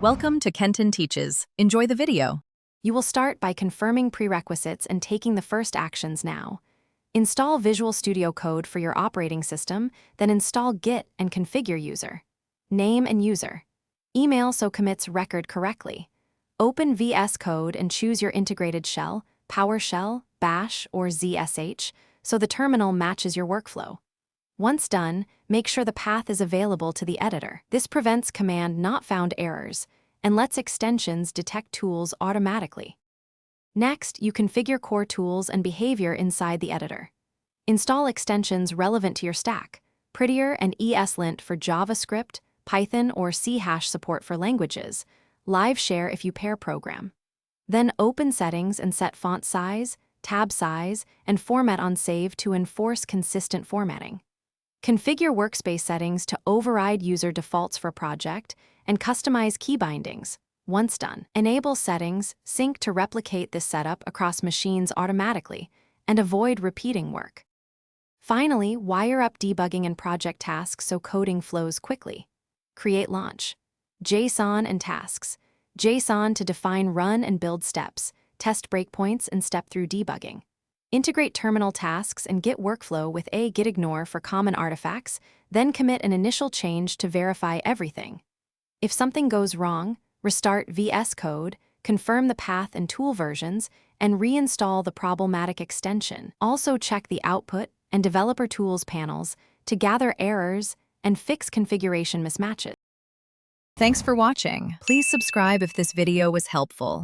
Welcome to Kenton Teaches. Enjoy the video. You will start by confirming prerequisites and taking the first actions now. Install Visual Studio Code for your operating system, then install Git and configure user. Name and user. Email so commits record correctly. Open VS Code and choose your integrated shell, PowerShell, Bash, or ZSH, so the terminal matches your workflow. Once done, make sure the path is available to the editor. This prevents command not found errors and lets extensions detect tools automatically. Next, you configure core tools and behavior inside the editor. Install extensions relevant to your stack, Prettier and ESLint for JavaScript, Python, or C# support for languages, LiveShare if you pair program. Then open settings and set font size, tab size, and format on save to enforce consistent formatting. Configure workspace settings to override user defaults for project and customize key bindings. Once done, enable settings sync to replicate this setup across machines automatically and avoid repeating work. Finally, wire up debugging and project tasks so coding flows quickly. Create launch. JSON and tasks. JSON to define run and build steps, test breakpoints, and step through debugging. Integrate terminal tasks and Git workflow with git ignore for common artifacts, then commit an initial change to verify everything. If something goes wrong, restart VS Code, confirm the path and tool versions, and reinstall the problematic extension. Also check the output and developer tools panels to gather errors and fix configuration mismatches. Thanks for watching. Please subscribe if this video was helpful.